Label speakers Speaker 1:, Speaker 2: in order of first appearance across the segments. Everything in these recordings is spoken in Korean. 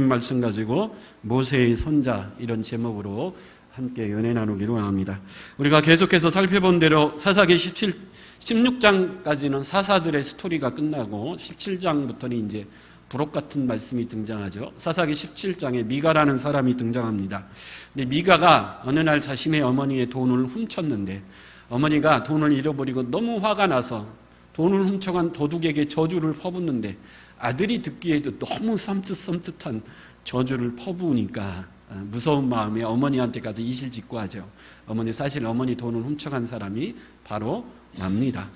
Speaker 1: 말씀 가지고 모세의 손자 이런 제목으로 함께 연애 나누기로 합니다. 우리가 계속해서 살펴본 대로 사사기 16장까지는 사사들의 스토리가 끝나고 17장부터는 이제 부록 같은 말씀이 등장하죠. 사사기 17장에 미가라는 사람이 등장합니다. 근데 미가가 어느 날 자신의 어머니의 돈을 훔쳤는데 어머니가 돈을 잃어버리고 너무 화가 나서 돈을 훔쳐간 도둑에게 저주를 퍼붓는데 아들이 듣기에도 너무 섬찟한 저주를 퍼부으니까 무서운 마음에 어머니한테까지 이실직고하죠. 사실 어머니 돈을 훔쳐간 사람이 바로 납니다.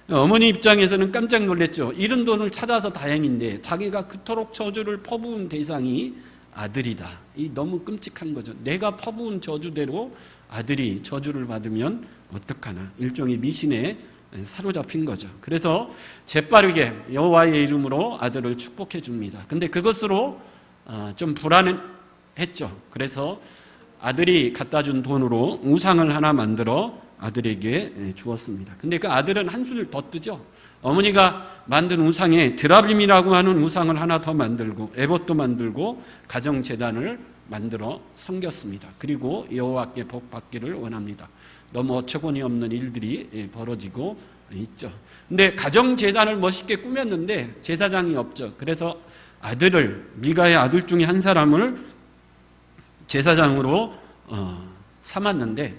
Speaker 1: 어머니 입장에서는 깜짝 놀랐죠. 잃은 돈을 찾아서 다행인데 자기가 그토록 저주를 퍼부은 대상이 아들이다. 이 너무 끔찍한 거죠. 내가 퍼부은 저주대로 아들이 저주를 받으면 어떡하나. 일종의 미신에 사로잡힌 거죠. 그래서 재빠르게 여호와의 이름으로 아들을 축복해 줍니다. 근데 그것으로 좀 불안했죠. 그래서 아들이 갖다 준 돈으로 우상을 하나 만들어 아들에게 주었습니다. 근데 그 아들은 한술 더 뜨죠. 어머니가 만든 우상에 드라빔이라고 하는 우상을 하나 더 만들고 에봇도 만들고 가정제단을 만들어 섬겼습니다. 그리고 여호와께 복 받기를 원합니다. 너무 어처구니 없는 일들이 벌어지고 있죠. 근데 가정제단을 멋있게 꾸몄는데 제사장이 없죠. 그래서 미가의 아들 중에 한 사람을 제사장으로 삼았는데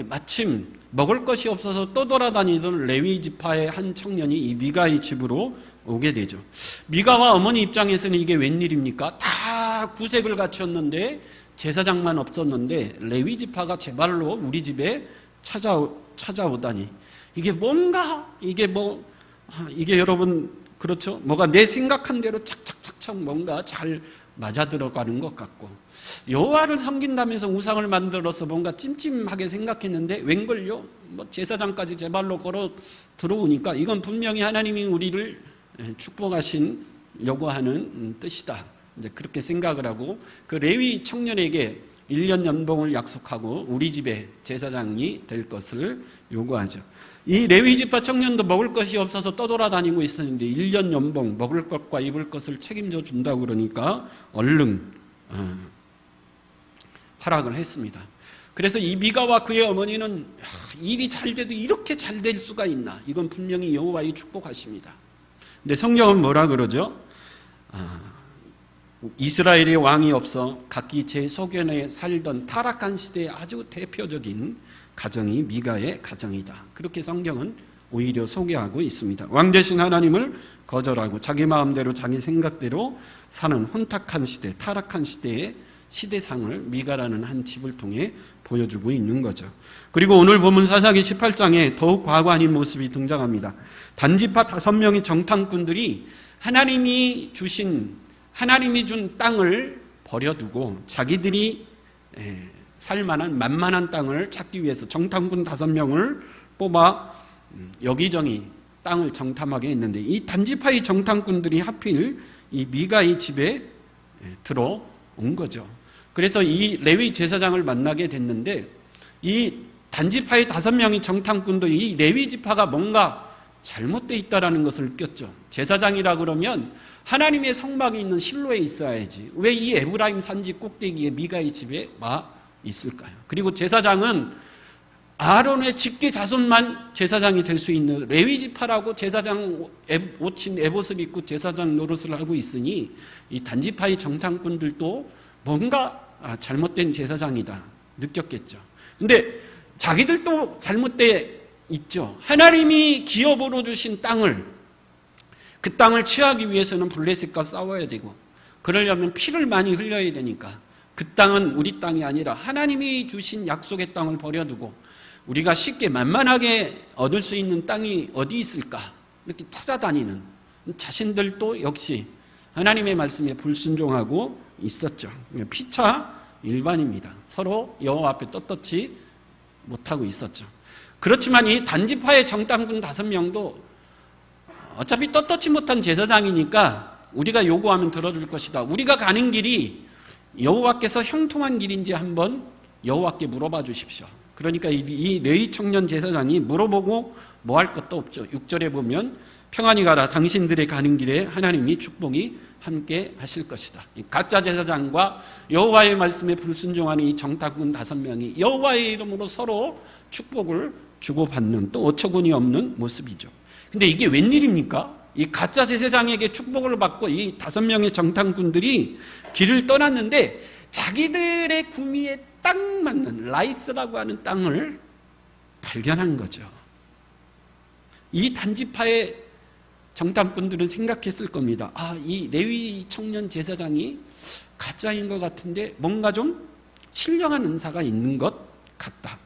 Speaker 1: 마침 먹을 것이 없어서 떠돌아다니던 레위 지파의 한 청년이 이 미가의 집으로 오게 되죠. 미가와 어머니 입장에서는 이게 웬일입니까? 다 구색을 갖췄는데 제사장만 없었는데 레위 지파가 제발로 우리 집에 찾아오다니 이게 여러분 그렇죠? 뭐가 내 생각한 대로 착착착착 뭔가 잘 맞아 들어가는 것 같고 여호와를 섬긴다면서 우상을 만들어서 뭔가 찜찜하게 생각했는데 웬걸요? 제사장까지 제발로 걸어 들어오니까 이건 분명히 하나님이 우리를 축복하시려고 하는 뜻이다. 이제 그렇게 생각을 하고 그 레위 청년에게 1년 연봉을 약속하고 우리 집에 제사장이 될 것을 요구하죠. 이 레위 지파 청년도 먹을 것이 없어서 떠돌아다니고 있었는데 1년 연봉 먹을 것과 입을 것을 책임져 준다고 그러니까 얼른 허락을 했습니다. 그래서 이 미가와 그의 어머니는 일이 잘 돼도 이렇게 잘 될 수가 있나? 이건 분명히 여호와의 축복하십니다. 근데 성경은 뭐라 그러죠? 이스라엘의 왕이 없어 각기 제 소견에 살던 타락한 시대의 아주 대표적인 가정이 미가의 가정이다. 그렇게 성경은 오히려 소개하고 있습니다. 왕 대신 하나님을 거절하고 자기 마음대로 자기 생각대로 사는 혼탁한 시대, 타락한 시대의 시대상을 미가라는 한 집을 통해 보여주고 있는 거죠. 그리고 오늘 보면 사사기 18장에 더욱 과관인 모습이 등장합니다. 단지파 5명의 정탐꾼들이 하나님이 준 땅을 버려두고 자기들이 살만한 만만한 땅을 찾기 위해서 정탐꾼 5명을 뽑아 여기저기 땅을 정탐하게 했는데 이 단지파의 정탐꾼들이 하필 이 미가의 집에 들어온 거죠. 그래서 이 레위 제사장을 만나게 됐는데 이 단지파의 5명의 정탐꾼도 이 레위 지파가 뭔가 잘못되어 있다는 것을 느꼈죠. 제사장이라 그러면 하나님의 성막이 있는 실로에 있어야지. 왜 이 에브라임 산지 꼭대기에 미가의 집에 와 있을까요? 그리고 제사장은 아론의 직계 자손만 제사장이 될 수 있는 레위 지파라고 제사장 옷인 에봇을 입고 제사장 노릇을 하고 있으니 이 단지파의 정탐꾼들도 뭔가 잘못된 제사장이다 느꼈겠죠. 근데 자기들도 잘못돼 있죠. 하나님이 기업으로 주신 땅을 그 땅을 취하기 위해서는 블레셋과 싸워야 되고 그러려면 피를 많이 흘려야 되니까 그 땅은 우리 땅이 아니라 하나님이 주신 약속의 땅을 버려두고 우리가 쉽게 만만하게 얻을 수 있는 땅이 어디 있을까 이렇게 찾아다니는 자신들도 역시 하나님의 말씀에 불순종하고 있었죠. 피차 일반입니다. 서로 여호와 앞에 떳떳지 못하고 있었죠. 그렇지만 이 단지파의 정탐꾼 5명도 어차피 떳떳지 못한 제사장이니까 우리가 요구하면 들어줄 것이다. 우리가 가는 길이 여호와께서 형통한 길인지 한번 여호와께 물어봐 주십시오. 그러니까 이 레위 청년 제사장이 물어보고 뭐 할 것도 없죠. 6절에 보면 평안히 가라 당신들의 가는 길에 하나님이 축복이 함께 하실 것이다. 가짜 제사장과 여호와의 말씀에 불순종하는 이 정탐꾼 5명이 여호와의 이름으로 서로 축복을 주고받는 또 어처구니 없는 모습이죠. 근데 이게 웬일입니까? 이 가짜 제사장에게 축복을 받고 이 5명의 정탐꾼들이 길을 떠났는데 자기들의 구미에 딱 맞는 라이스라고 하는 땅을 발견한 거죠. 이 단지파의 정탐꾼들은 생각했을 겁니다. 이 레위 청년 제사장이 가짜인 것 같은데 뭔가 좀 신령한 은사가 있는 것 같다.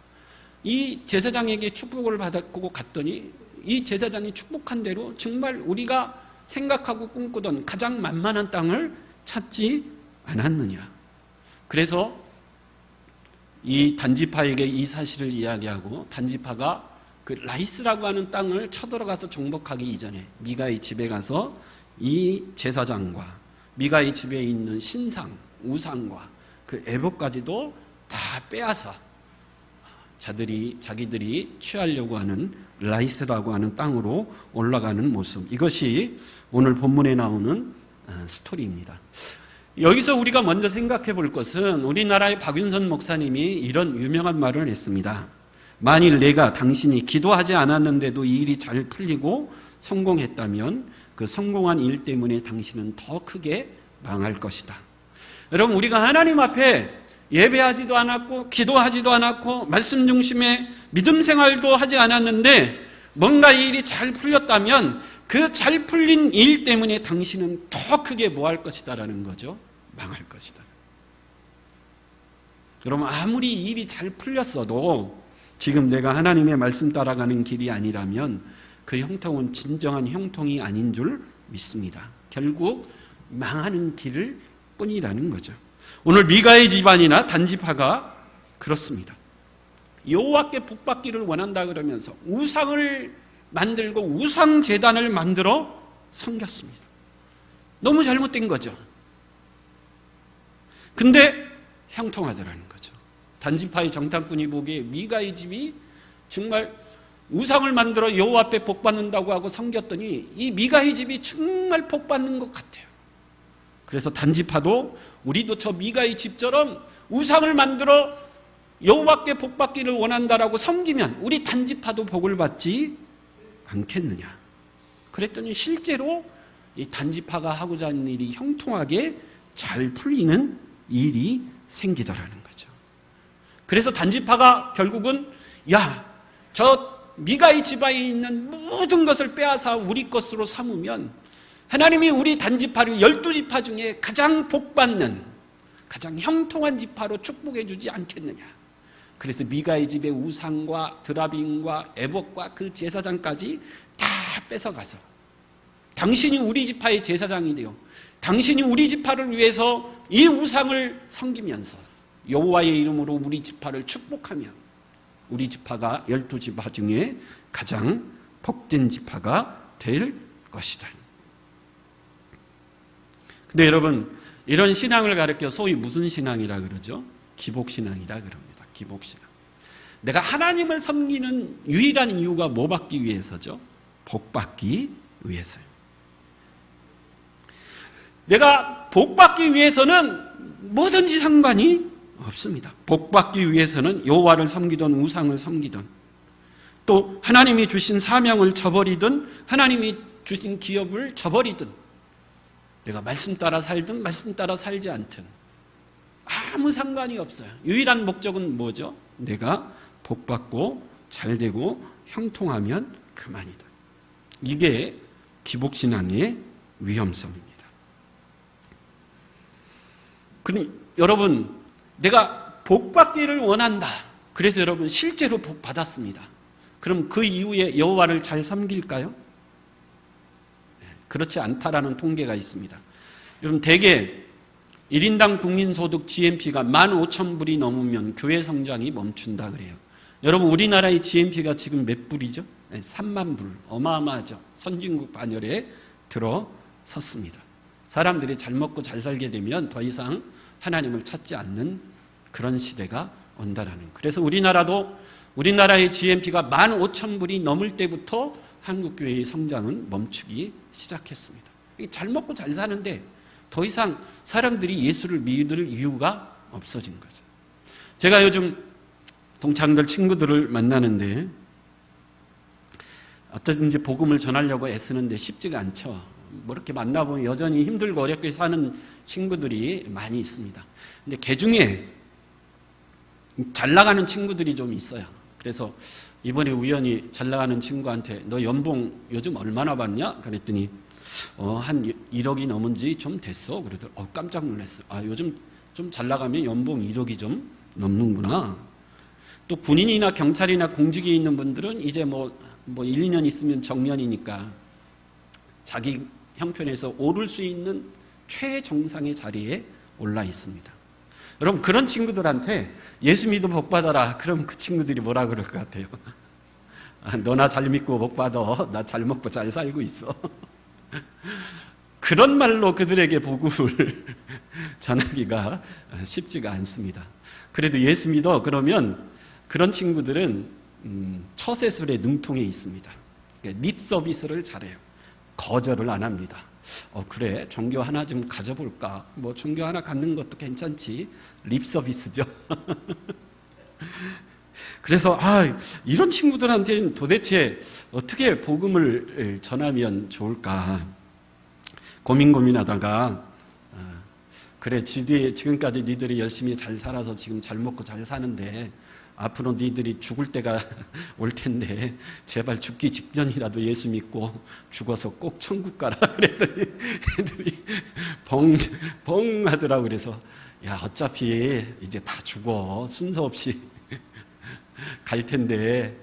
Speaker 1: 이 제사장에게 축복을 받고 갔더니 이 제사장이 축복한 대로 정말 우리가 생각하고 꿈꾸던 가장 만만한 땅을 찾지 않았느냐. 그래서 이 단지파에게 이 사실을 이야기하고 단지파가 그 라이스라고 하는 땅을 쳐들어가서 정복하기 이전에 미가의 집에 가서 이 제사장과 미가의 집에 있는 신상, 우상과 그 에봇까지도 다 빼앗아 자기들이 취하려고 하는 라이스라고 하는 땅으로 올라가는 모습. 이것이 오늘 본문에 나오는 스토리입니다. 여기서 우리가 먼저 생각해 볼 것은 우리나라의 박윤선 목사님이 이런 유명한 말을 했습니다. 만일 내가 당신이 기도하지 않았는데도 이 일이 잘 풀리고 성공했다면 그 성공한 일 때문에 당신은 더 크게 망할 것이다. 여러분, 우리가 하나님 앞에 예배하지도 않았고 기도하지도 않았고 말씀 중심의 믿음 생활도 하지 않았는데 뭔가 이 일이 잘 풀렸다면 그 잘 풀린 일 때문에 당신은 더 크게 뭐 할 것이다라는 거죠. 망할 것이다. 여러분, 아무리 일이 잘 풀렸어도 지금 내가 하나님의 말씀 따라가는 길이 아니라면 그 형통은 진정한 형통이 아닌 줄 믿습니다. 결국 망하는 길을 뿐이라는 거죠. 오늘 미가의 집안이나 단지파가 그렇습니다. 여호와께 복받기를 원한다 그러면서 우상을 만들고 우상 제단을 만들어 섬겼습니다. 너무 잘못된 거죠. 근데 형통하더라는 거죠. 단지파의 정탐꾼이 보기에 미가의 집이 정말 우상을 만들어 여호와 앞에 복받는다고 하고 섬겼더니 이 미가의 집이 정말 복받는 것 같아요. 그래서 단지파도 우리도 저 미가의 집처럼 우상을 만들어 여호와께 복받기를 원한다라고 섬기면 우리 단지파도 복을 받지 않겠느냐. 그랬더니 실제로 이 단지파가 하고자 하는 일이 형통하게 잘 풀리는 일이 생기더라는 거죠. 그래서 단지파가 결국은 저 미가의 집안에 있는 모든 것을 빼앗아 우리 것으로 삼으면 하나님이 우리 단지파를 12지파 중에 가장 복받는 가장 형통한 지파로 축복해 주지 않겠느냐. 그래서 미가의 집의 우상과 드라빔과 에봇과 그 제사장까지 다 뺏어가서 당신이 우리 지파의 제사장이 되어 당신이 우리 지파를 위해서 이 우상을 섬기면서 여호와의 이름으로 우리 지파를 축복하면 우리 지파가 12지파 중에 가장 복된 지파가 될 것이다. 근데 여러분, 이런 신앙을 가르쳐 소위 무슨 신앙이라 그러죠? 기복신앙이라 그럽니다. 기복신앙. 내가 하나님을 섬기는 유일한 이유가 뭐 받기 위해서죠? 복 받기 위해서요. 내가 복 받기 위해서는 뭐든지 상관이 없습니다. 복 받기 위해서는 여호와를 섬기든 우상을 섬기든 또 하나님이 주신 사명을 저버리든 하나님이 주신 기업을 저버리든 내가 말씀 따라 살든 말씀 따라 살지 않든 아무 상관이 없어요. 유일한 목적은 뭐죠? 내가 복 받고 잘 되고 형통하면 그만이다. 이게 기복신앙의 위험성입니다. 그럼 여러분, 내가 복 받기를 원한다. 그래서 여러분 실제로 복 받았습니다. 그럼 그 이후에 여호와를 잘 섬길까요? 그렇지 않다라는 통계가 있습니다. 여러분, 대개 1인당 국민소득 GNP가 15,000불이 넘으면 교회 성장이 멈춘다 그래요. 여러분, 우리나라의 GNP가 지금 몇 불이죠? 3만 불. 어마어마하죠. 선진국 반열에 들어섰습니다. 사람들이 잘 먹고 잘 살게 되면 더 이상 하나님을 찾지 않는 그런 시대가 온다라는. 그래서 우리나라의 GNP가 15,000불이 넘을 때부터 한국교회의 성장은 멈추기 시작했습니다. 잘 먹고 잘 사는데 더 이상 사람들이 예수를 믿을 이유가 없어진 거죠. 제가 요즘 동창들 친구들을 만나는데 어떻게든지 복음을 전하려고 애쓰는데 쉽지가 않죠. 뭐 이렇게 만나보면 여전히 힘들고 어렵게 사는 친구들이 많이 있습니다. 근데 그 중에 잘 나가는 친구들이 좀 있어요. 그래서 이번에 우연히 잘 나가는 친구한테 너 연봉 요즘 얼마나 받냐? 그랬더니 한 1억이 넘은지 좀 됐어. 그러더라고요. 깜짝 놀랐어요. 요즘 좀 잘 나가면 연봉 1억이 좀 넘는구나. 또 군인이나 경찰이나 공직에 있는 분들은 이제 뭐 1, 2년 있으면 정년이니까 자기 형편에서 오를 수 있는 최정상의 자리에 올라 있습니다. 여러분 그런 친구들한테 예수 믿어 복 받아라. 그럼 그 친구들이 뭐라 그럴 것 같아요? 너나 잘 믿고 복 받아. 나 잘 먹고 잘 살고 있어. 그런 말로 그들에게 복음을 전하기가 쉽지가 않습니다. 그래도 예수 믿어 그러면 그런 친구들은 처세술에 능통해 있습니다. 립 서비스를 잘해요. 거절을 안 합니다. 그래 종교 하나 좀 가져볼까? 뭐 종교 하나 갖는 것도 괜찮지. 립 서비스죠. 그래서 이런 친구들한테는 도대체 어떻게 복음을 전하면 좋을까 고민하다가 그래 지금까지 니들이 열심히 잘 살아서 지금 잘 먹고 잘 사는데 앞으로 니들이 죽을 때가 올 텐데 제발 죽기 직전이라도 예수 믿고 죽어서 꼭 천국 가라 그랬더니 애들이 벙 하더라고. 그래서 야 어차피 이제 다 죽어 순서 없이 갈 텐데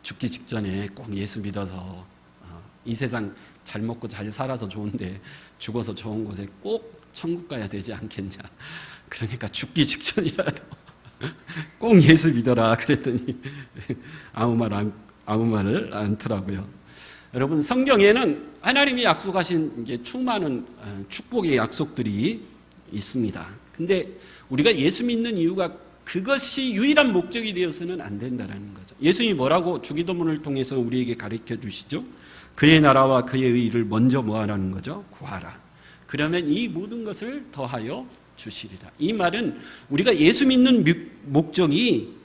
Speaker 1: 죽기 직전에 꼭 예수 믿어서 이 세상 잘 먹고 잘 살아서 좋은데 죽어서 좋은 곳에 꼭 천국 가야 되지 않겠냐. 그러니까 죽기 직전이라도 꼭 예수 믿어라 그랬더니 아무 말을 않더라고요. 여러분 성경에는 하나님이 약속하신 이제 수많은 축복의 약속들이 있습니다. 근데 우리가 예수 믿는 이유가 그것이 유일한 목적이 되어서는 안 된다는 거죠. 예수님이 뭐라고 주기도문을 통해서 우리에게 가르쳐 주시죠? 그의 나라와 그의 의의를 먼저 뭐하라는 거죠? 구하라. 그러면 이 모든 것을 더하여 주시리라. 이 말은 우리가 예수 믿는 목적이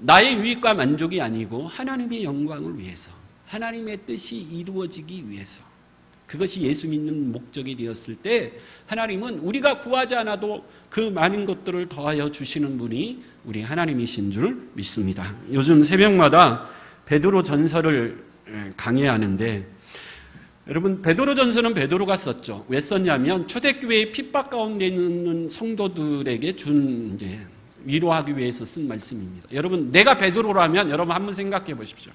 Speaker 1: 나의 유익과 만족이 아니고 하나님의 영광을 위해서, 하나님의 뜻이 이루어지기 위해서, 그것이 예수 믿는 목적이 되었을 때 하나님은 우리가 구하지 않아도 그 많은 것들을 더하여 주시는 분이 우리 하나님이신 줄 믿습니다. 요즘 새벽마다 베드로 전서를 강의하는데 여러분 베드로 전서는 베드로가 썼죠. 왜 썼냐면 초대교회의 핍박 가운데 있는 성도들에게 준 이제 위로하기 위해서 쓴 말씀입니다. 여러분 내가 베드로라면 여러분 한번 생각해 보십시오.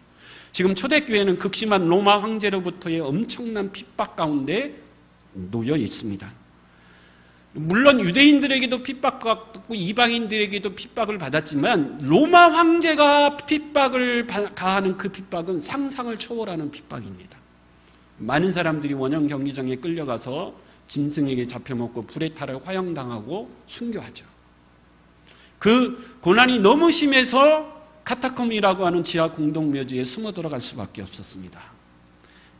Speaker 1: 지금 초대교회는 극심한 로마 황제로부터의 엄청난 핍박 가운데 놓여 있습니다. 물론 유대인들에게도 핍박받고 이방인들에게도 핍박을 받았지만 로마 황제가 핍박을 가하는 그 핍박은 상상을 초월하는 핍박입니다. 많은 사람들이 원형 경기장에 끌려가서 짐승에게 잡혀먹고 불에 타려 화형당하고 순교하죠. 그 고난이 너무 심해서 카타콤이라고 하는 지하 공동묘지에 숨어 들어갈 수밖에 없었습니다.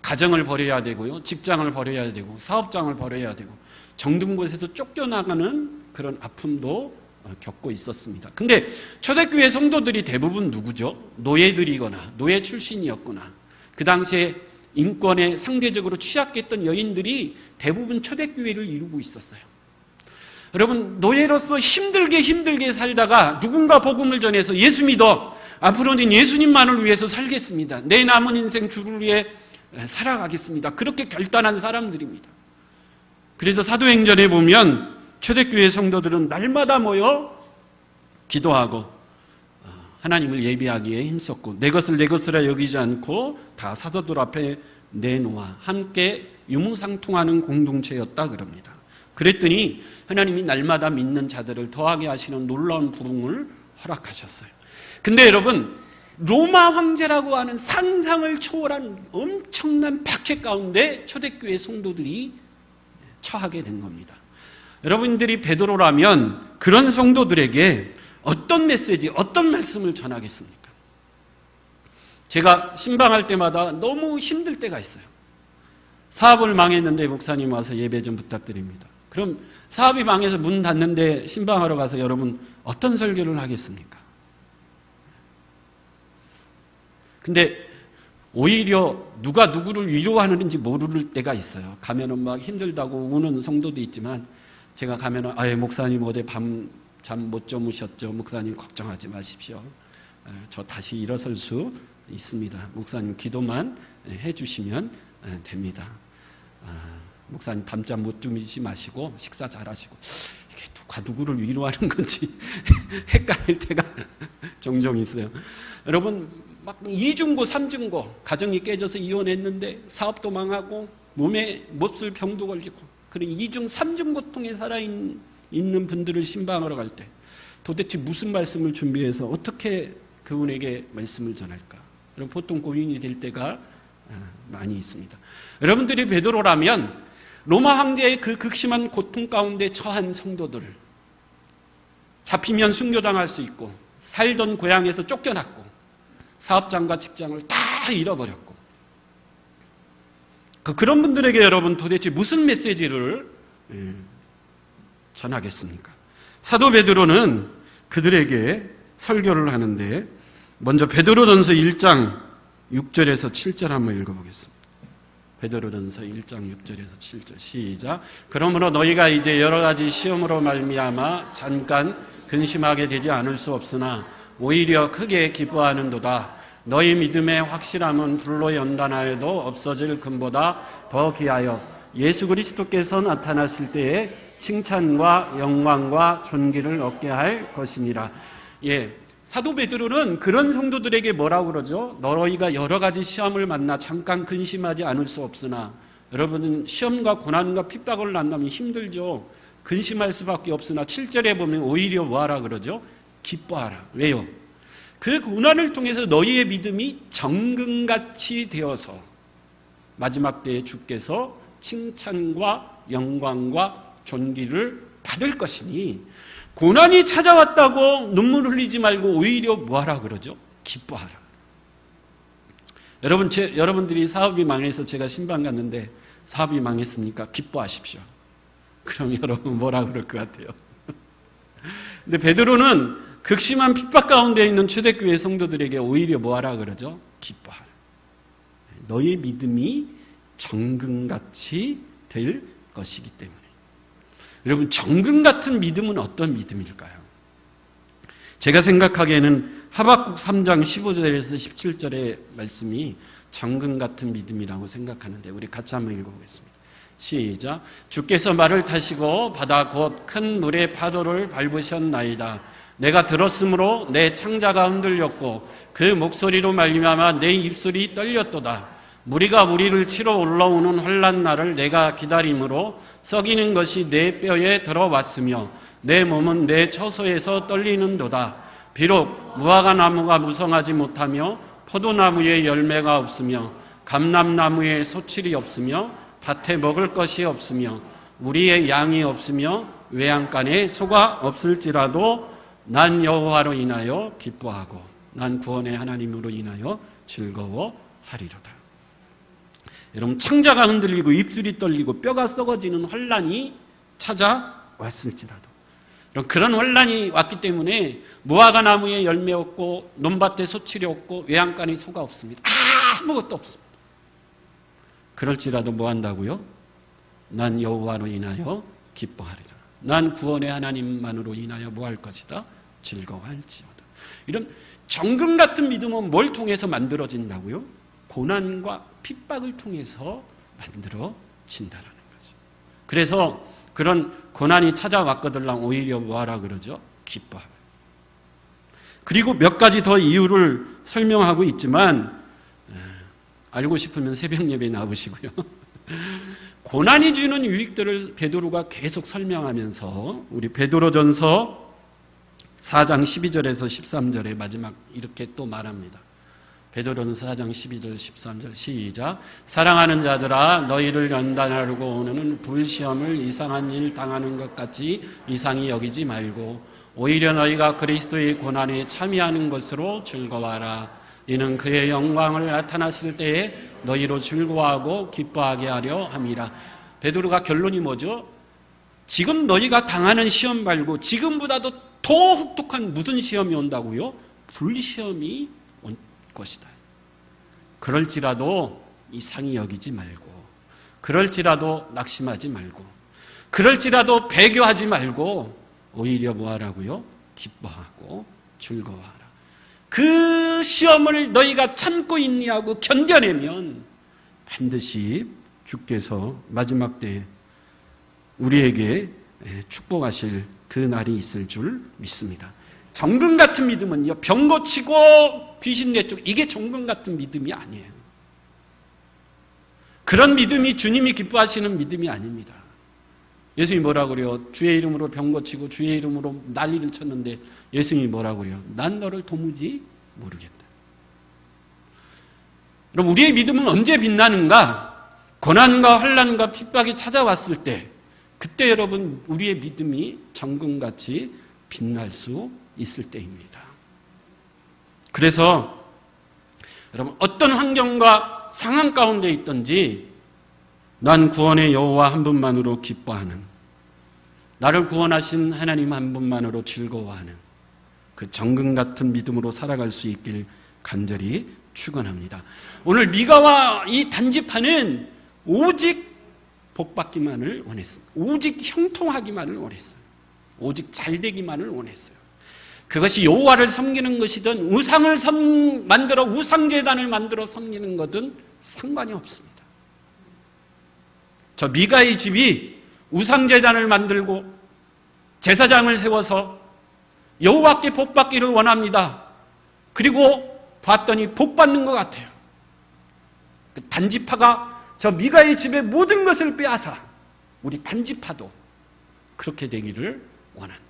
Speaker 1: 가정을 버려야 되고요, 직장을 버려야 되고, 사업장을 버려야 되고, 정든 곳에서 쫓겨나가는 그런 아픔도 겪고 있었습니다. 근데 초대교회 성도들이 대부분 누구죠? 노예들이거나 노예 출신이었거나 그 당시에 인권에 상대적으로 취약했던 여인들이 대부분 초대교회를 이루고 있었어요. 여러분 노예로서 힘들게 살다가 누군가 복음을 전해서 예수 믿어 앞으로는 예수님만을 위해서 살겠습니다. 내 남은 인생 주를 위해 살아가겠습니다. 그렇게 결단한 사람들입니다. 그래서 사도행전에 보면 초대교회 성도들은 날마다 모여 기도하고 하나님을 예배하기에 힘썼고 내 것을 내 것이라 여기지 않고 다 사도들 앞에 내놓아 함께 유무상통하는 공동체였다 그럽니다. 그랬더니 하나님이 날마다 믿는 자들을 더하게 하시는 놀라운 부흥을 허락하셨어요. 근데 여러분 로마 황제라고 하는 상상을 초월한 엄청난 박해 가운데 초대교회 성도들이 처하게 된 겁니다. 여러분들이 베드로라면 그런 성도들에게 어떤 메시지, 어떤 말씀을 전하겠습니까? 제가 신방할 때마다 너무 힘들 때가 있어요. 사업을 망했는데 목사님 와서 예배 좀 부탁드립니다. 그럼 사업이 망해서 문 닫는데 신방하러 가서 여러분 어떤 설교를 하겠습니까? 근데 오히려 누가 누구를 위로하는지 모를 때가 있어요. 가면은 막 힘들다고 우는 성도도 있지만 제가 가면은 목사님 어제 밤 잠 못 주무셨죠? 목사님 걱정하지 마십시오. 저 다시 일어설 수 있습니다. 목사님 기도만 해주시면 됩니다. 목사님 밤잠 못 주무시지 마시고 식사 잘하시고 이게 누가 누구를 위로하는 건지 헷갈릴 때가 종종 있어요. 여러분 막 이중고 삼중고 가정이 깨져서 이혼했는데 사업도 망하고 몸에 몹쓸 병도 걸리고 그런 이중 삼중 고통에 살아있는 분들을 신방하러 갈 때 도대체 무슨 말씀을 준비해서 어떻게 그분에게 말씀을 전할까? 보통 고민이 될 때가 많이 있습니다. 여러분들이 베드로라면 로마 황제의 그 극심한 고통 가운데 처한 성도들, 잡히면 순교당할 수 있고 살던 고향에서 쫓겨났고 사업장과 직장을 다 잃어버렸고 그런 분들에게 여러분 도대체 무슨 메시지를 전하겠습니까? 사도 베드로는 그들에게 설교를 하는데 먼저 베드로전서 1장 6절에서 7절 한번 읽어보겠습니다. 베드로전서 1장 6절에서 7절 시작. 그러므로 너희가 이제 여러 가지 시험으로 말미암아 잠깐 근심하게 되지 않을 수 없으나 오히려 크게 기뻐하는도다. 너희 믿음의 확실함은 불로 연단하여도 없어질 금보다 더 귀하여 예수 그리스도께서 나타났을 때에 칭찬과 영광과 존귀를 얻게 할 것이니라. 사도 베드로는 그런 성도들에게 뭐라고 그러죠? 너희가 여러 가지 시험을 만나 잠깐 근심하지 않을 수 없으나, 여러분은 시험과 고난과 핍박을 만나면 힘들죠. 근심할 수밖에 없으나 7절에 보면 오히려 뭐하라 그러죠? 기뻐하라. 왜요? 그 고난을 통해서 너희의 믿음이 정금같이 되어서 마지막 때에 주께서 칭찬과 영광과 존귀를 받을 것이니 고난이 찾아왔다고 눈물 흘리지 말고 오히려 뭐하라 그러죠? 기뻐하라. 여러분들이 사업이 망해서 제가 신방 갔는데 사업이 망했습니까? 기뻐하십시오. 그럼 여러분 뭐라 그럴 것 같아요? 근데 베드로는 극심한 핍박 가운데 있는 초대교회 성도들에게 오히려 뭐하라 그러죠? 기뻐하라. 너의 믿음이 정금같이 될 것이기 때문에. 여러분, 정금 같은 믿음은 어떤 믿음일까요? 제가 생각하기에는 하박국 3장 15절에서 17절의 말씀이 정금 같은 믿음이라고 생각하는데 우리 같이 한번 읽어보겠습니다. 시작. 주께서 말을 타시고 바다 곧 큰 물의 파도를 밟으셨나이다. 내가 들었으므로 내 창자가 흔들렸고 그 목소리로 말미암아 내 입술이 떨렸도다. 무리가 무리를 치러 올라오는 환난 날을 내가 기다림으로 썩이는 것이 내 뼈에 들어왔으며 내 몸은 내 처소에서 떨리는도다. 비록 무화과 나무가 무성하지 못하며 포도나무에 열매가 없으며 감람나무에 소출이 없으며 밭에 먹을 것이 없으며 우리의 양이 없으며 외양간에 소가 없을지라도 난 여호와로 인하여 기뻐하고 난 구원의 하나님으로 인하여 즐거워하리로다. 여러분, 창자가 흔들리고 입술이 떨리고 뼈가 썩어지는 환난이 찾아왔을지라도, 여러분, 그런 환난이 왔기 때문에 무화과 나무에 열매 없고 논밭에 소출이 없고 외양간에 소가 없습니다. 아무것도 없습니다. 그럴지라도 뭐 한다고요? 난 여호와로 인하여 기뻐하리라. 난 구원의 하나님만으로 인하여 뭐 할 것이다? 즐거워할지어다. 이런 정금 같은 믿음은 뭘 통해서 만들어진다고요? 고난과 핍박을 통해서 만들어진다라는 거죠. 그래서 그런 고난이 찾아왔거들랑 오히려 뭐하라 그러죠? 기뻐하라. 그리고 몇 가지 더 이유를 설명하고 있지만 알고 싶으면 새벽 예배에 나오시고요. 고난이 주는 유익들을 베드로가 계속 설명하면서 우리 베드로전서 4장 12절에서 13절에 마지막 이렇게 또 말합니다. 베드로전서 4장 12절 13절 시작. 사랑하는 자들아 너희를 연단하려고 오는 불시험을 이상한 일 당하는 것 같이 이상히 여기지 말고 오히려 너희가 그리스도의 고난에 참여하는 것으로 즐거워하라. 이는 그의 영광을 나타났을 때에 너희로 즐거워하고 기뻐하게 하려 함이라. 베드로가 결론이 뭐죠? 지금 너희가 당하는 시험 말고 지금보다도 더 혹독한 무슨 시험이 온다고요? 불시험이 올 것이다. 그럴지라도 이상히 여기지 말고, 그럴지라도 낙심하지 말고, 그럴지라도 배교하지 말고 오히려 뭐하라고요? 기뻐하고 즐거워하라. 그 시험을 너희가 참고 있니하고 견뎌내면 반드시 주께서 마지막 때에 우리에게 축복하실 그 날이 있을 줄 믿습니다. 정금 같은 믿음은요, 병 고치고 귀신 내쫓고, 이게 정금 같은 믿음이 아니에요. 그런 믿음이 주님이 기뻐하시는 믿음이 아닙니다. 예수님이 뭐라고 그래요? 주의 이름으로 병 고치고 주의 이름으로 난리를 쳤는데 예수님이 뭐라고 그래요? 난 너를 도무지 모르겠다. 그럼 우리의 믿음은 언제 빛나는가? 고난과 환난과 핍박이 찾아왔을 때, 그때 여러분 우리의 믿음이 정금같이 빛날 수 있을 때입니다. 그래서 여러분 어떤 환경과 상황 가운데 있든지 난 구원의 여호와 한 분만으로 기뻐하는, 나를 구원하신 하나님 한 분만으로 즐거워하는 그 정금 같은 믿음으로 살아갈 수 있길 간절히 축원합니다. 오늘 미가와 이 단지파는 오직 복받기만을 원했어요. 오직 형통하기만을 원했어요. 오직 잘되기만을 원했어요. 그것이 여호와를 섬기는 것이든 우상을 만들어 우상제단을 만들어 섬기는 것든 상관이 없습니다. 저 미가의 집이 우상제단을 만들고 제사장을 세워서 여호와께 복받기를 원합니다. 그리고 봤더니 복받는 것 같아요. 단지파가 저 미가의 집의 모든 것을 빼앗아 우리 단지파도 그렇게 되기를 원한다.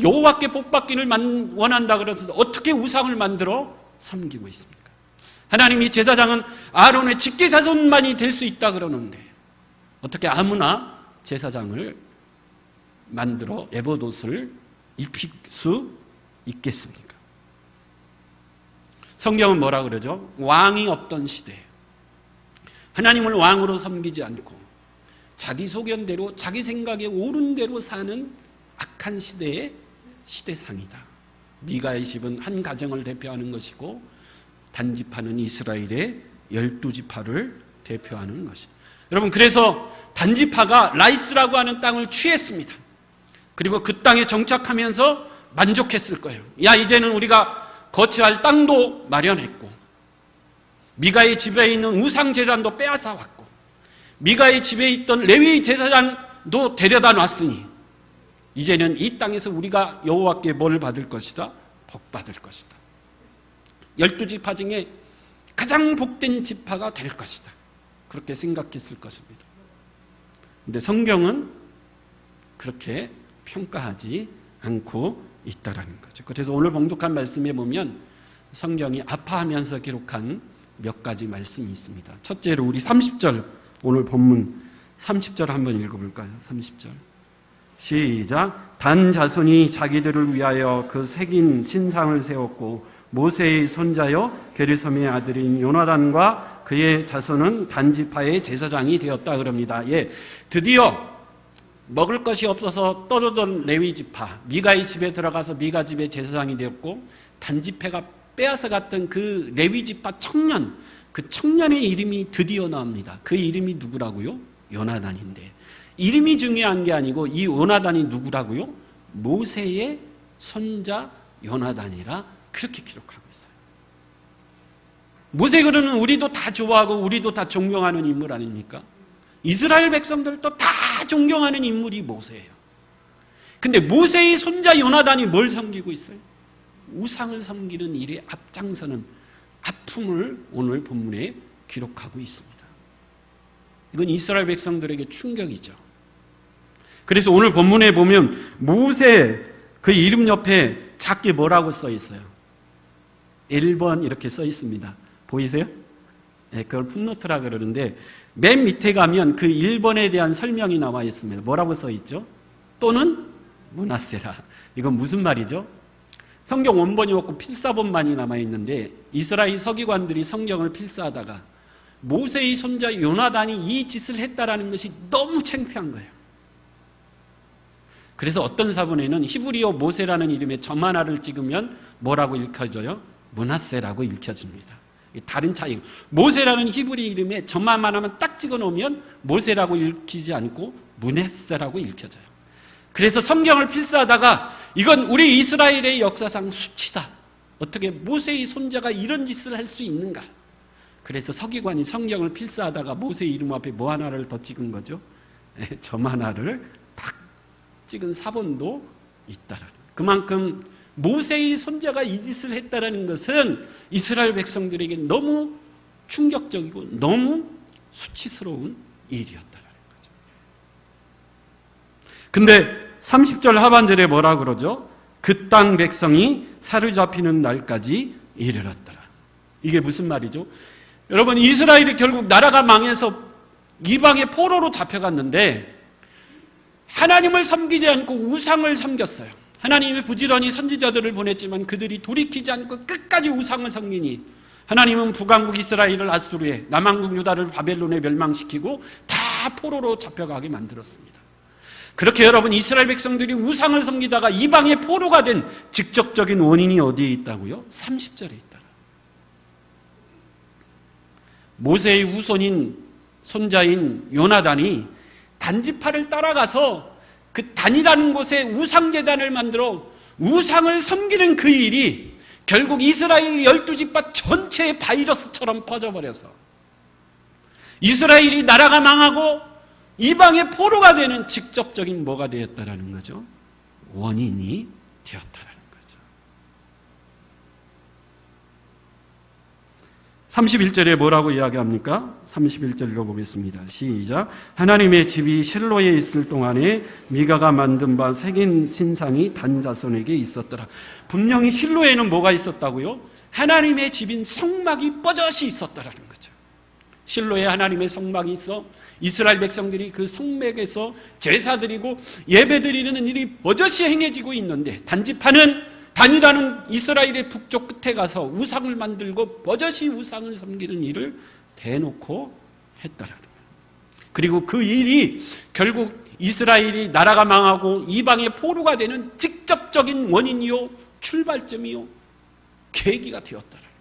Speaker 1: 여호와께 복받기를 원한다 그래서 어떻게 우상을 만들어 섬기고 있습니까? 하나님이 제사장은 아론의 직계자손만이 될 수 있다 그러는데 어떻게 아무나 제사장을 만들어 에봇옷을 입힐 수 있겠습니까? 성경은 뭐라 그러죠? 왕이 없던 시대에 하나님을 왕으로 섬기지 않고 자기 소견대로 자기 생각에 옳은 대로 사는 악한 시대의 시대상이다. 미가의 집은 한 가정을 대표하는 것이고 단지파는 이스라엘의 12지파를 대표하는 것이다. 여러분, 그래서 단지파가 라이스라고 하는 땅을 취했습니다. 그리고 그 땅에 정착하면서 만족했을 거예요. 야, 이제는 우리가 거처할 땅도 마련했고 미가의 집에 있는 우상제단도 빼앗아 왔고 미가의 집에 있던 레위 제사장도 데려다 놨으니 이제는 이 땅에서 우리가 여호와께 뭘 받을 것이다? 복 받을 것이다. 12지파 중에 가장 복된 지파가 될 것이다. 그렇게 생각했을 것입니다. 그런데 성경은 그렇게 평가하지 않고 있다라는 거죠. 그래서 오늘 봉독한 말씀에 보면 성경이 아파하면서 기록한 몇 가지 말씀이 있습니다. 첫째로 우리 30절, 오늘 본문 30절 한번 읽어볼까요? 30절 시작. 단 자손이 자기들을 위하여 그 새긴 신상을 세웠고 모세의 손자여 게르솜의 아들인 요나단과 그의 자손은 단지파의 제사장이 되었다 그럽니다. 예, 드디어 먹을 것이 없어서 떠돌던 레위지파 미가의 집에 들어가서 미가 집의 제사장이 되었고 단지파가 빼앗아 갔던 그 레위지파 청년, 그 청년의 이름이 드디어 나옵니다. 그 이름이 누구라고요? 요나단인데 이름이 중요한 게 아니고 이 요나단이 누구라고요? 모세의 손자 요나단이라 그렇게 기록하고 있어요. 모세 그러는 우리도 다 좋아하고 우리도 다 존경하는 인물 아닙니까? 이스라엘 백성들도 다 존경하는 인물이 모세예요. 근데 모세의 손자 요나단이 뭘 섬기고 있어요? 우상을 섬기는 일에 앞장서는 아픔을 오늘 본문에 기록하고 있습니다. 이건 이스라엘 백성들에게 충격이죠. 그래서 오늘 본문에 보면 모세 그 이름 옆에 작게 뭐라고 써 있어요? 1번 이렇게 써 있습니다. 보이세요? 네, 그걸 풋노트라 그러는데 맨 밑에 가면 그 1번에 대한 설명이 나와 있습니다. 뭐라고 써 있죠? 또는 므낫세라. 이건 무슨 말이죠? 성경 원본이 없고 필사본만이 남아있는데 이스라엘 서기관들이 성경을 필사하다가 모세의 손자 요나단이 이 짓을 했다라는 것이 너무 창피한 거예요. 그래서 어떤 사본에는 히브리어 모세라는 이름에 점 하나를 찍으면 뭐라고 읽혀져요? 므낫세라고 읽혀집니다. 다른 차이. 모세라는 히브리 이름에 점만 하나만 딱 찍어 놓으면 모세라고 읽히지 않고 므낫세라고 읽혀져요. 그래서 성경을 필사하다가 이건 우리 이스라엘의 역사상 수치다. 어떻게 모세의 손자가 이런 짓을 할 수 있는가? 그래서 서기관이 성경을 필사하다가 모세 이름 앞에 뭐 하나를 더 찍은 거죠? 점 하나를 딱 찍은 사본도 있다라는. 그만큼 모세의 손자가 이 짓을 했다라는 것은 이스라엘 백성들에게 너무 충격적이고 너무 수치스러운 일이었다라는 거죠. 근데 30절 하반절에 뭐라 그러죠? 그 땅 백성이 사로잡히는 날까지 이르렀더라. 이게 무슨 말이죠? 여러분, 이스라엘이 결국 나라가 망해서 이방의 포로로 잡혀갔는데 하나님을 섬기지 않고 우상을 섬겼어요. 하나님이 부지런히 선지자들을 보냈지만 그들이 돌이키지 않고 끝까지 우상을 섬기니 하나님은 북왕국 이스라엘을 아수르에, 남왕국 유다를 바벨론에 멸망시키고 다 포로로 잡혀가게 만들었습니다. 그렇게 여러분, 이스라엘 백성들이 우상을 섬기다가 이방의 포로가 된 직접적인 원인이 어디에 있다고요? 30절에 있다. 모세의 후손인 손자인 요나단이 단지파를 따라가서 그 단이라는 곳에 우상제단을 만들어 우상을 섬기는 그 일이 결국 이스라엘 12지파 전체의 바이러스처럼 퍼져버려서 이스라엘이 나라가 망하고 이방의 포로가 되는 직접적인 뭐가 되었다라는 거죠? 원인이 되었다라는 거죠. 31절에 뭐라고 이야기합니까? 31절 읽어보겠습니다. 시작. 하나님의 집이 실로에 있을 동안에 미가가 만든 바 새긴 신상이 단 자손에게 있었더라. 분명히 실로에는 뭐가 있었다고요? 하나님의 집인 성막이 뻗어시 있었더라는 거죠. 실로에 하나님의 성막이 있어 이스라엘 백성들이 그 성막에서 제사드리고 예배드리는 일이 버젓이 행해지고 있는데 단지파는 단이라는 이스라엘의 북쪽 끝에 가서 우상을 만들고 버젓이 우상을 섬기는 일을 대놓고 했다라는 거예요. 그리고 그 일이 결국 이스라엘이 나라가 망하고 이방의 포로가 되는 직접적인 원인이요, 출발점이요, 계기가 되었다라는 거예요.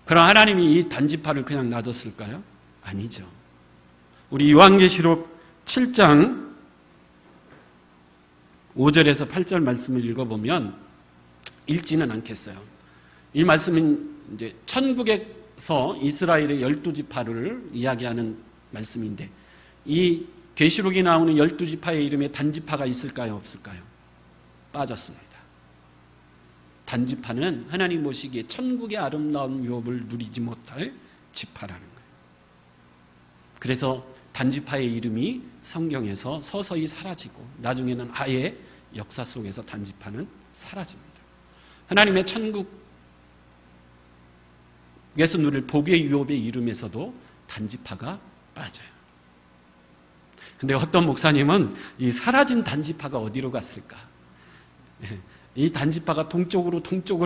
Speaker 1: 그럼 하나님이 이 단지파를 그냥 놔뒀을까요? 아니죠. 우리 요한계시록 7장 5절에서 8절 말씀을 읽어보면 읽지는 않겠어요. 이 말씀은 이제 천국에서 이스라엘의 12지파를 이야기하는 말씀인데 이 계시록에 나오는 12지파의 이름에 단지파가 있을까요? 없을까요? 빠졌습니다. 단지파는 하나님 보시기에 천국의 아름다운 유업을 누리지 못할 지파라는 거예요. 그래서 단지파의 이름이 성경에서 서서히 사라지고 나중에는 아예 역사 속에서 단지파는 사라집니다. 하나님의 천국에서 누릴 복의 유업의 이름에서도 단지파가 빠져요. 근데 어떤 목사님은 이 사라진 단지파가 어디로 갔을까? 이 단지파가 동쪽으로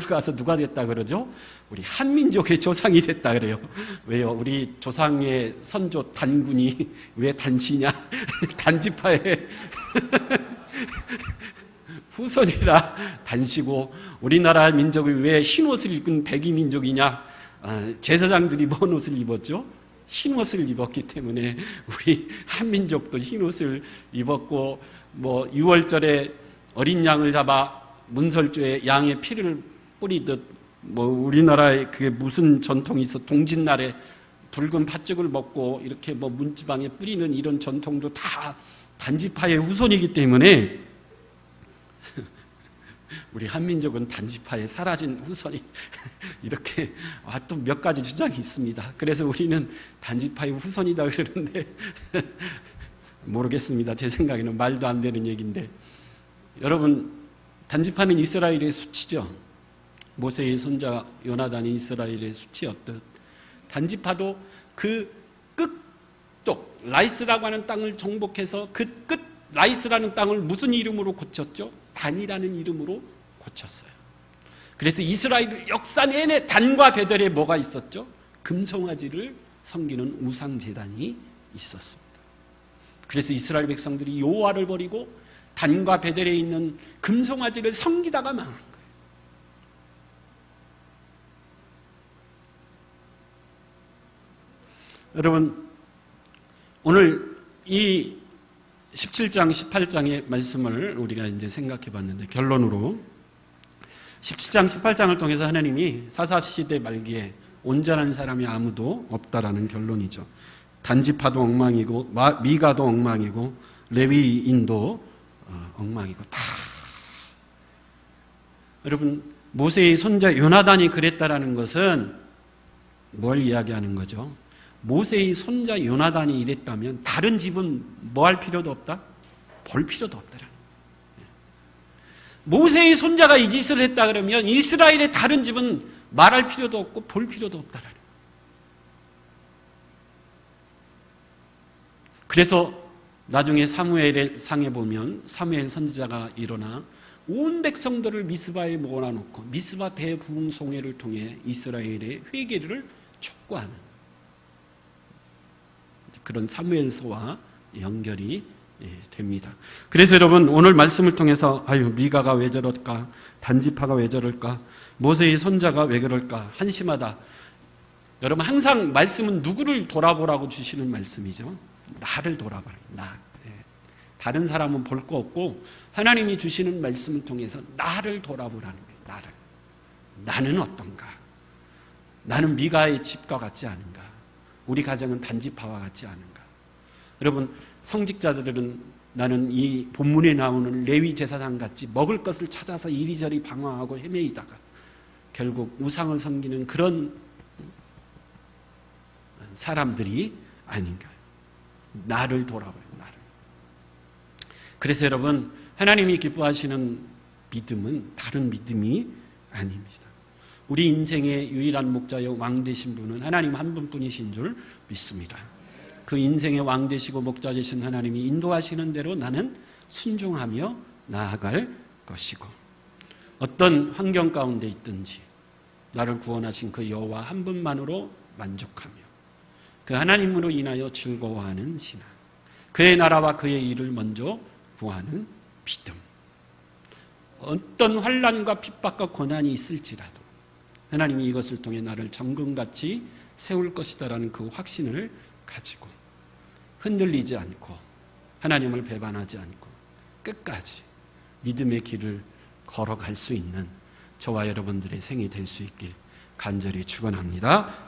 Speaker 1: 가서 누가 됐다 그러죠? 우리 한민족의 조상이 됐다 그래요. 왜요? 우리 조상의 선조 단군이 왜 단시냐? 단지파의 후손이라 단시고 우리나라 민족이 왜 흰옷을 입은 백이 민족이냐? 제사장들이 뭔 옷을 입었죠? 흰옷을 입었기 때문에 우리 한민족도 흰옷을 입었고 뭐 6월절에 어린 양을 잡아 문설주에 양의 피를 뿌리듯 뭐 우리나라에 그게 무슨 전통이 있어 동짓날에 붉은 팥죽을 먹고 이렇게 뭐 문지방에 뿌리는 이런 전통도 다 단지파의 후손이기 때문에 우리 한민족은 단지파의 사라진 후손이 이렇게 또 몇 가지 주장이 있습니다. 그래서 우리는 단지파의 후손이다 그러는데 모르겠습니다. 제 생각에는 말도 안 되는 얘기인데 여러분 단지파는 이스라엘의 수치죠. 모세의 손자 요나단이 이스라엘의 수치였듯 단지파도 그 끝쪽 라이스라고 하는 땅을 정복해서 그 끝 라이스라는 땅을 무슨 이름으로 고쳤죠? 단이라는 이름으로 고쳤어요. 그래서 이스라엘 역사 내내 단과 베델에 뭐가 있었죠? 금송아지를 섬기는 우상제단이 있었습니다. 그래서 이스라엘 백성들이 여호와를 버리고 단과 베델에 있는 금송아지를 섬기다가 망한 거예요. 여러분, 오늘 이 17장, 18장의 말씀을 우리가 이제 생각해 봤는데, 결론으로 17장, 18장을 통해서 하나님이 사사시대 말기에 온전한 사람이 아무도 없다라는 결론이죠. 단지파도 엉망이고 미가도 엉망이고 레위인도 엉망이고 다. 여러분, 모세의 손자 요나단이 그랬다라는 것은 뭘 이야기하는 거죠? 모세의 손자 요나단이 이랬다면 다른 집은 뭐 할 필요도 없다? 볼 필요도 없다라는 거예요. 모세의 손자가 이 짓을 했다 그러면 이스라엘의 다른 집은 말할 필요도 없고 볼 필요도 없다라는 거예요. 그래서 나중에 사무엘 상에 보면 사무엘 선지자가 일어나 온 백성들을 미스바에 모아놓고 미스바 대부흥송회를 통해 이스라엘의 회개를 촉구하는 그런 사무엘서와 연결이 됩니다. 그래서 여러분, 오늘 말씀을 통해서 미가가 왜 저럴까? 단지파가 왜 저럴까? 모세의 손자가 왜 그럴까? 한심하다. 여러분, 항상 말씀은 누구를 돌아보라고 주시는 말씀이죠? 나를 돌아봐라. 나. 다른 사람은 볼 거 없고 하나님이 주시는 말씀을 통해서 나를 돌아보라는 거예요. 나를. 나는 어떤가? 나는 미가의 집과 같지 않은가? 우리 가정은 단지파와 같지 않은가? 여러분, 성직자들은 나는 이 본문에 나오는 레위 제사장 같이 먹을 것을 찾아서 이리저리 방황하고 헤매이다가 결국 우상을 섬기는 그런 사람들이 아닌가? 나를 돌아봐요. 나를. 그래서 여러분, 하나님이 기뻐하시는 믿음은 다른 믿음이 아닙니다. 우리 인생의 유일한 목자여 왕 되신 분은 하나님 한 분뿐이신 줄 믿습니다. 그 인생의 왕 되시고 목자 되신 하나님이 인도하시는 대로 나는 순종하며 나아갈 것이고, 어떤 환경 가운데 있든지 나를 구원하신 그 여호와 한 분만으로 만족하며 그 하나님으로 인하여 즐거워하는 신앙, 그의 나라와 그의 일을 먼저 구하는 믿음. 어떤 환난과 핍박과 고난이 있을지라도 하나님이 이것을 통해 나를 정금같이 세울 것이다라는 그 확신을 가지고 흔들리지 않고 하나님을 배반하지 않고 끝까지 믿음의 길을 걸어갈 수 있는 저와 여러분들의 생이 될 수 있길 간절히 축원합니다.